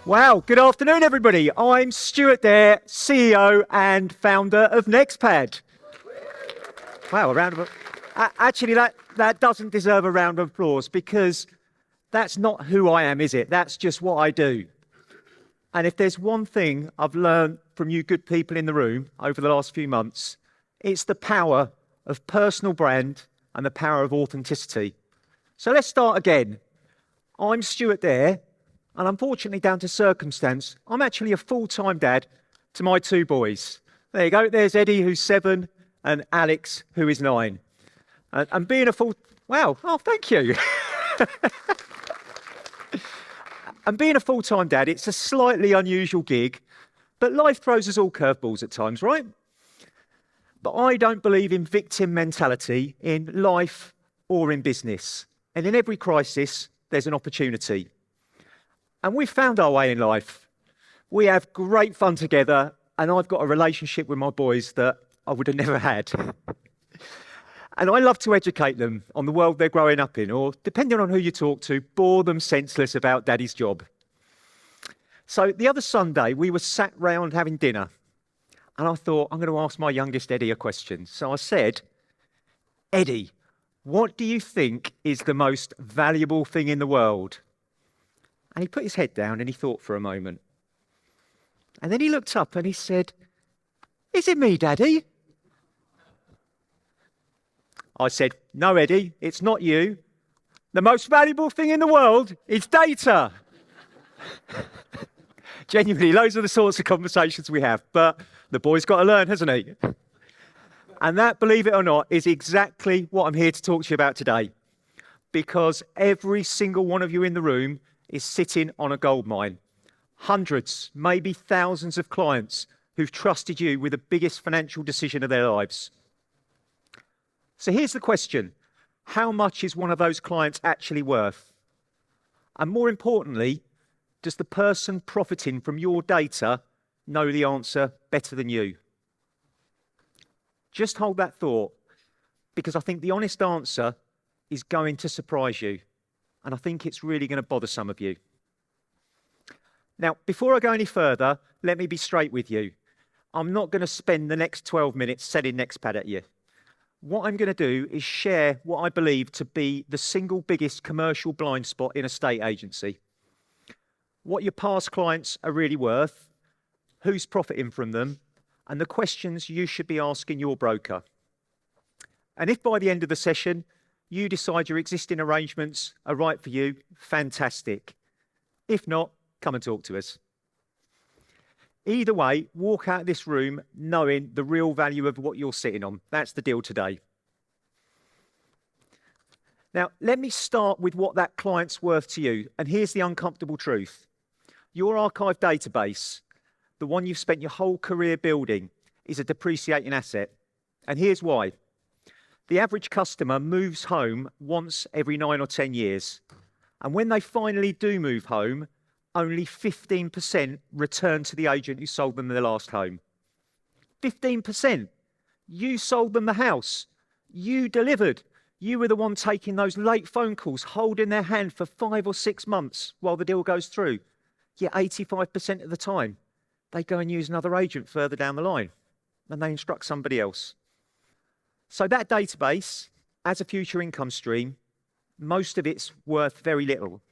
Wow, good afternoon, everybody. I'm Stuart there, CEO and founder of Nexpad. Wow, a round of actually, that doesn't deserve a round of applause because that's not who I am, is it? That's just what I do. And if there's one thing I've learned from you good people in the room over the last few months, it's the power of personal brand and the power of authenticity. So let's start again. I'm Stuart there. And unfortunately, down to circumstance, I'm actually a full-time dad to my two boys. There you go. There's Eddie, who's 7, and Alex, who is 9. And being a thank you. And being a full-time dad, it's a slightly unusual gig, but life throws us all curveballs at times, right? But I don't believe in victim mentality in life or in business. And in every crisis, there's an opportunity. And we've found our way in life. We have great fun together, and I've got a relationship with my boys that I would have never had. And I love to educate them on the world they're growing up in, or depending on who you talk to, bore them senseless about daddy's job. So the other Sunday, we were sat round having dinner, and I thought, I'm going to ask my youngest Eddie a question. So I said, Eddie, what do you think is the most valuable thing in the world? And he put his head down and he thought for a moment. And then he looked up and he said, is it me, Daddy? I said, no, Eddie, it's not you. The most valuable thing in the world is data. Genuinely, those are the sorts of conversations we have. But the boy's got to learn, hasn't he? And that, believe it or not, is exactly what I'm here to talk to you about today. Because every single one of you in the room is sitting on a gold mine. Hundreds, maybe thousands of clients who've trusted you with the biggest financial decision of their lives. So here's the question. How much is one of those clients actually worth? And more importantly, does the person profiting from your data know the answer better than you? Just hold that thought, because I think the honest answer is going to surprise you. And I think it's really going to bother some of you. Now, before I go any further, let me be straight with you. I'm not going to spend the next 12 minutes selling Nexpad at you. What I'm going to do is share what I believe to be the single biggest commercial blind spot in a estate agency. What your past clients are really worth, who's profiting from them, and the questions you should be asking your broker. And if by the end of the session, you decide your existing arrangements are right for you, fantastic. If not, come and talk to us. Either way, walk out of this room knowing the real value of what you're sitting on. That's the deal today. Now, let me start with what that client's worth to you. And here's the uncomfortable truth. Your archive database, the one you've spent your whole career building, is a depreciating asset. And here's why. The average customer moves home once every 9 or 10 years. And when they finally do move home, only 15% return to the agent who sold them their last home. 15%. You sold them the house. You delivered. You were the one taking those late phone calls, holding their hand for 5 or 6 months while the deal goes through. Yet 85% of the time, they go and use another agent further down the line, and they instruct somebody else. So that database, as a future income stream, most of it's worth very little.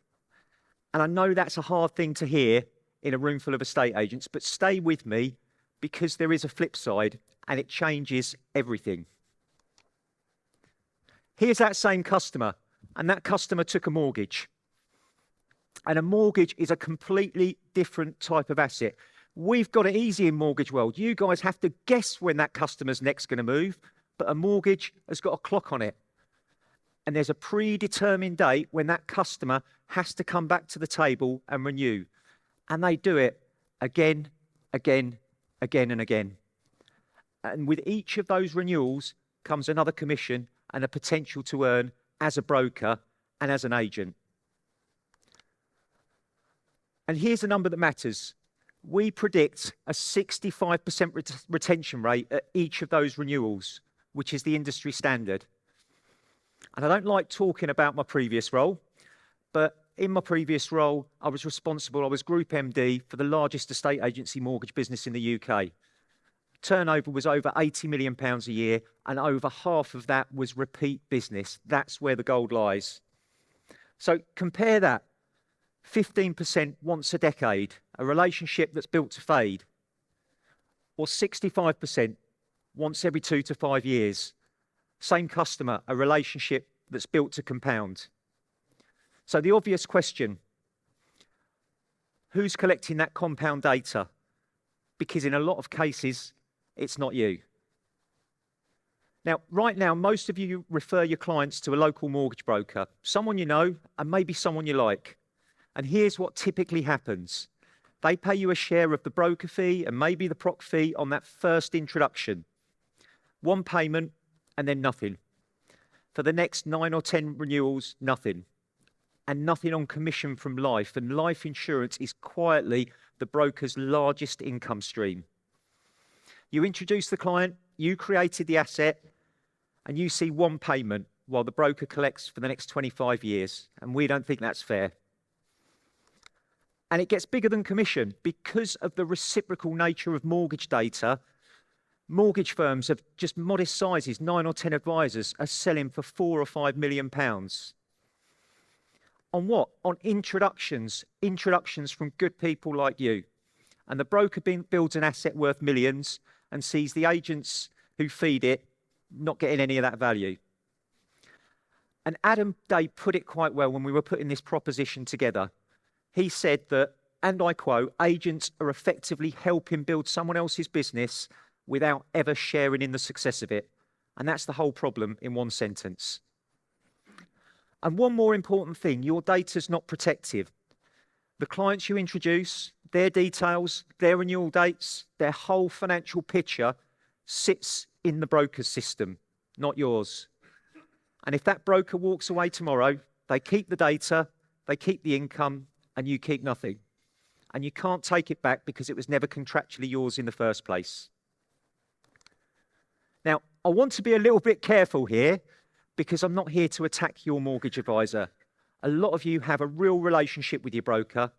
And I know that's a hard thing to hear in a room full of estate agents, but stay with me because there is a flip side and it changes everything. Here's that same customer, and that customer took a mortgage. And a mortgage is a completely different type of asset. We've got it easy in mortgage world. You guys have to guess when that customer's next going to move. But a mortgage has got a clock on it. And there's a predetermined date when that customer has to come back to the table and renew. And they do it again, again, again, and again. And with each of those renewals comes another commission and a potential to earn as a broker and as an agent. And here's the number that matters. We predict a 65% retention rate at each of those renewals, which is the industry standard. And I don't like talking about my previous role, but in my previous role, I was Group MD for the largest estate agency mortgage business in the UK. Turnover was over £80 million a year, and over half of that was repeat business. That's where the gold lies. So compare that. 15% once a decade, a relationship that's built to fade, or 65% once every 2 to 5 years. Same customer, a relationship that's built to compound. So the obvious question, who's collecting that compound data? Because in a lot of cases, it's not you. Now, right now, most of you refer your clients to a local mortgage broker, someone you know, and maybe someone you like. And here's what typically happens. They pay you a share of the broker fee and maybe the proc fee on that first introduction. One payment and then nothing. For the next 9 or 10 renewals, nothing. And nothing on commission from life. And life insurance is quietly the broker's largest income stream. You introduce the client, you created the asset, and you see one payment while the broker collects for the next 25 years. And we don't think that's fair. And it gets bigger than commission because of the reciprocal nature of mortgage data. Mortgage firms of just modest sizes, 9 or 10 advisors, are selling for £4 or £5 million. On what? On introductions from good people like you. And the broker builds an asset worth millions and sees the agents who feed it not getting any of that value. And Adam Day put it quite well when we were putting this proposition together. He said that, and I quote, agents are effectively helping build someone else's business without ever sharing in the success of it. And that's the whole problem in one sentence. And one more important thing, your data's not protective. The clients you introduce, their details, their renewal dates, their whole financial picture sits in the broker's system, not yours. And if that broker walks away tomorrow, they keep the data, they keep the income, and you keep nothing. And you can't take it back because it was never contractually yours in the first place. Now, I want to be a little bit careful here because I'm not here to attack your mortgage advisor. A lot of you have a real relationship with your broker,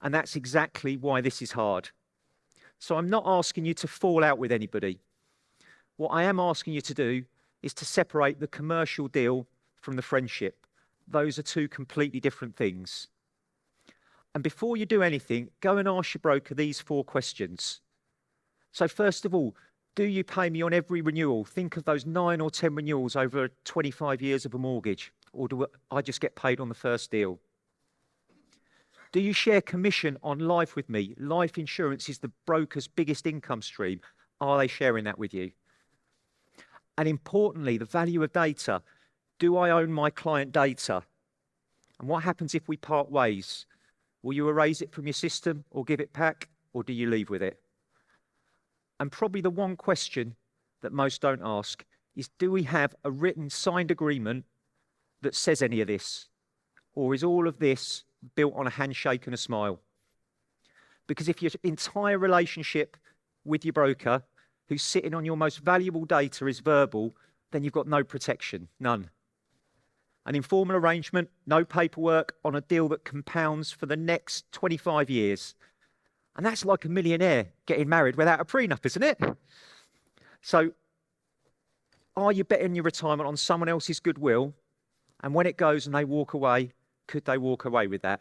and that's exactly why this is hard. So I'm not asking you to fall out with anybody. What I am asking you to do is to separate the commercial deal from the friendship. Those are two completely different things. And before you do anything, go and ask your broker these 4 questions. So first of all, do you pay me on every renewal? Think of those 9 or 10 renewals over 25 years of a mortgage. Or do I just get paid on the first deal? Do you share commission on life with me? Life insurance is the broker's biggest income stream. Are they sharing that with you? And importantly, the value of data. Do I own my client data? And what happens if we part ways? Will you erase it from your system or give it back, or do you leave with it? And probably the one question that most don't ask is, do we have a written signed agreement that says any of this? Or is all of this built on a handshake and a smile? Because if your entire relationship with your broker, who's sitting on your most valuable data, is verbal, then you've got no protection, none. An informal arrangement, no paperwork, on a deal that compounds for the next 25 years. And that's like a millionaire getting married without a prenup, isn't it? So, are you betting your retirement on someone else's goodwill? And when it goes and they walk away, could they walk away with that?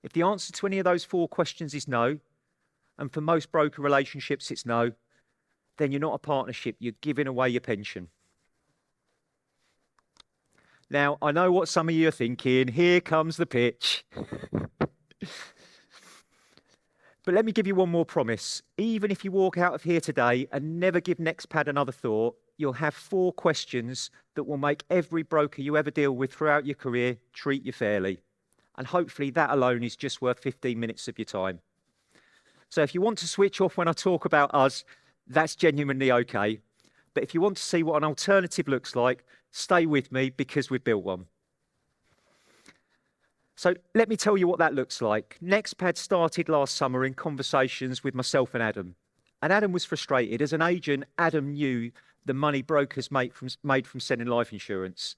If the answer to any of those 4 questions is no, and for most broker relationships it's no, then you're not a partnership, you're giving away your pension. Now, I know what some of you are thinking. Here comes the pitch. But let me give you one more promise. Even if you walk out of here today and never give Nexpad another thought, you'll have 4 questions that will make every broker you ever deal with throughout your career treat you fairly. And hopefully that alone is just worth 15 minutes of your time. So if you want to switch off when I talk about us, that's genuinely okay. But if you want to see what an alternative looks like, stay with me because we've built one. So let me tell you what that looks like. Nexpad started last summer in conversations with myself and Adam. And Adam was frustrated. As an agent, Adam knew the money brokers made from selling life insurance.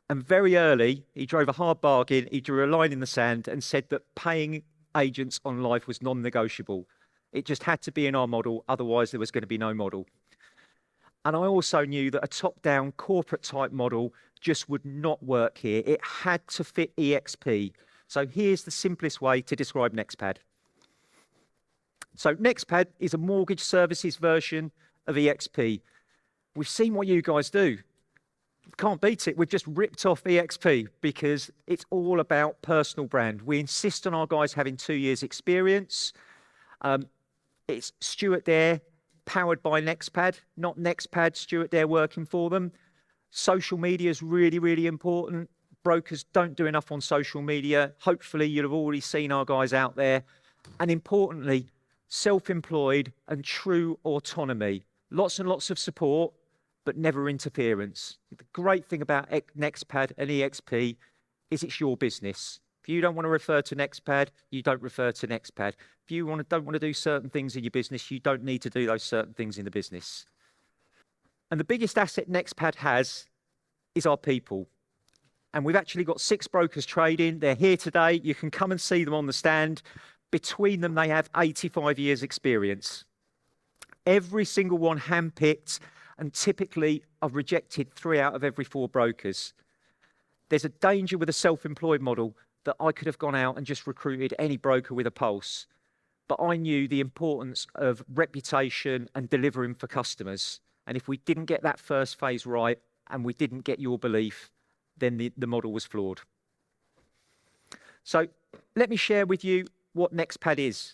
And very early, he drove a hard bargain. He drew a line in the sand and said that paying agents on live was non-negotiable. It just had to be in our model, otherwise there was going to be no model. And I also knew that a top-down corporate type model just would not work here. It had to fit EXP. So here's the simplest way to describe Nexpad. So Nexpad is a mortgage services version of EXP. We've seen what you guys do. Can't beat it. We've just ripped off EXP because it's all about personal brand. We insist on our guys having 2 years experience. It's Stuart there, powered by Nexpad, not Nexpad, Stuart there working for them. Social media is really, really important. Brokers don't do enough on social media. Hopefully you'll have already seen our guys out there. And importantly, self-employed and true autonomy. Lots and lots of support, but never interference. The great thing about Nexpad and EXP is it's your business. If you don't want to refer to Nexpad, you don't refer to Nexpad. If you don't want to do certain things in your business, you don't need to do those certain things in the business. And the biggest asset Nexpad has is our people. And we've actually got 6 brokers trading. They're here today. You can come and see them on the stand. Between them, they have 85 years experience. Every single one handpicked, and typically I've rejected 3 out of every 4 brokers. There's a danger with a self-employed model that I could have gone out and just recruited any broker with a pulse. But I knew the importance of reputation and delivering for customers. And if we didn't get that first phase right and we didn't get your belief, then the model was flawed. So let me share with you what Nexpad is.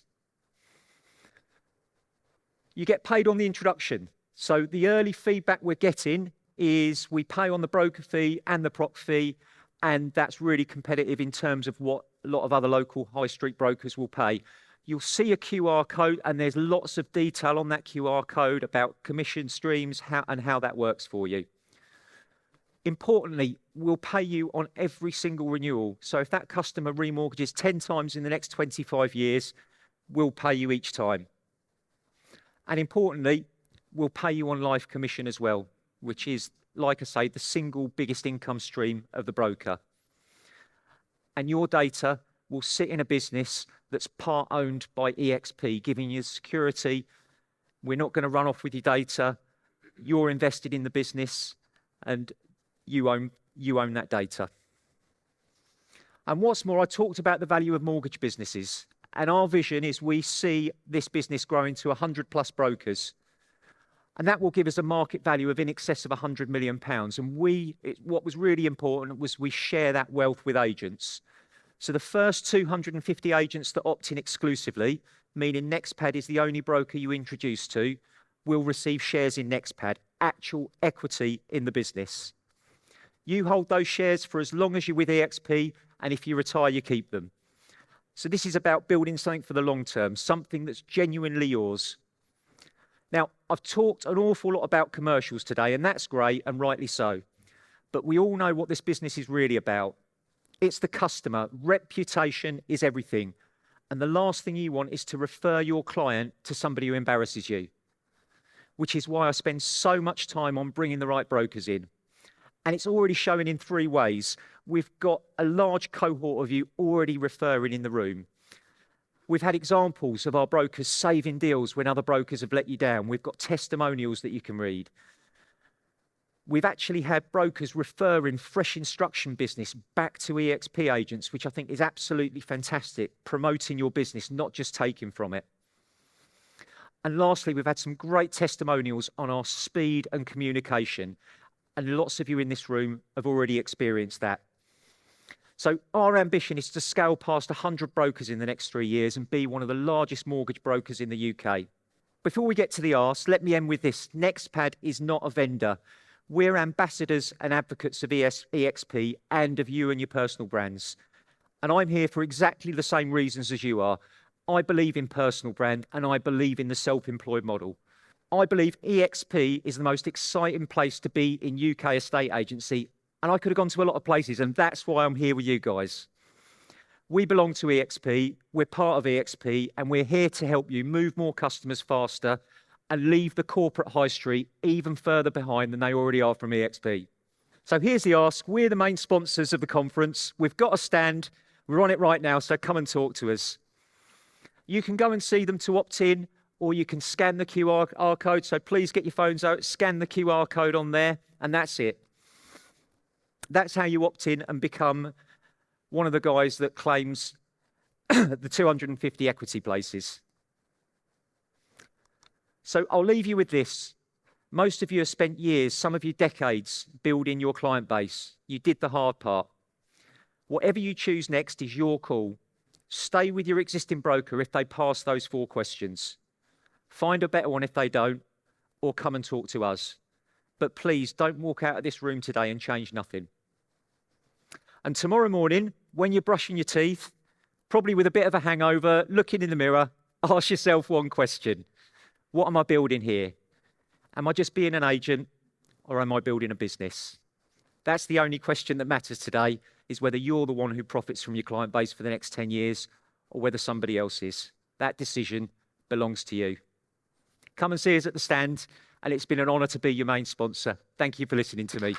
You get paid on the introduction. So the early feedback we're getting is we pay on the broker fee and the prop fee, and that's really competitive in terms of what a lot of other local high street brokers will pay. You'll see a QR code, and there's lots of detail on that QR code about commission streams and how that works for you. Importantly, we'll pay you on every single renewal. So if that customer remortgages 10 times in the next 25 years, we'll pay you each time. And importantly, we'll pay you on life commission as well, which is, like I say, the single biggest income stream of the broker. And your data will sit in a business that's part owned by EXP, giving you security. We're not going to run off with your data. You're invested in the business, and you own that data. And what's more, I talked about the value of mortgage businesses, and our vision is we see this business growing to 100+ brokers, and that will give us a market value of in excess of £100 million. And what was really important was we share that wealth with agents. So the first 250 agents that opt in exclusively, meaning Nexpad is the only broker you introduce to, will receive shares in Nexpad, actual equity in the business. You hold those shares for as long as you're with EXP, and if you retire, you keep them. So this is about building something for the long term, something that's genuinely yours. Now, I've talked an awful lot about commercials today, and that's great, and rightly so. But we all know what this business is really about. It's the customer. Reputation is everything. And the last thing you want is to refer your client to somebody who embarrasses you, which is why I spend so much time on bringing the right brokers in. And it's already showing in 3 ways. We've got a large cohort of you already referring in the room. We've had examples of our brokers saving deals when other brokers have let you down. We've got testimonials that you can read. We've actually had brokers referring fresh instruction business back to EXP agents, which I think is absolutely fantastic, promoting your business, not just taking from it. And lastly, we've had some great testimonials on our speed and communication. And lots of you in this room have already experienced that. So our ambition is to scale past 100 brokers in the next 3 years and be one of the largest mortgage brokers in the UK. Before we get to the arse, let me end with this. Nexpad is not a vendor. We're ambassadors and advocates of EXP and of you and your personal brands. And I'm here for exactly the same reasons as you are. I believe in personal brand, and I believe in the self-employed model. I believe EXP is the most exciting place to be in UK estate agency, and I could have gone to a lot of places, and that's why I'm here with you guys. We belong to EXP, we're part of EXP, and we're here to help you move more customers faster and leave the corporate high street even further behind than they already are from EXP. So here's the ask. We're the main sponsors of the conference. We've got a stand. We're on it right now, so come and talk to us. You can go and see them to opt in, or you can scan the QR code. So please get your phones out, scan the QR code on there, and that's it. That's how you opt in and become one of the guys that claims the 250 equity places. So I'll leave you with this. Most of you have spent years, some of you decades, building your client base. You did the hard part. Whatever you choose next is your call. Stay with your existing broker if they pass those 4 questions. Find a better one if they don't, or come and talk to us. But please don't walk out of this room today and change nothing. And tomorrow morning, when you're brushing your teeth, probably with a bit of a hangover, looking in the mirror, ask yourself one question. What am I building here? Am I just being an agent, or am I building a business? That's the only question that matters today, is whether you're the one who profits from your client base for the next 10 years, or whether somebody else is. That decision belongs to you. Come and see us at the stand, and it's been an honor to be your main sponsor. Thank you for listening to me.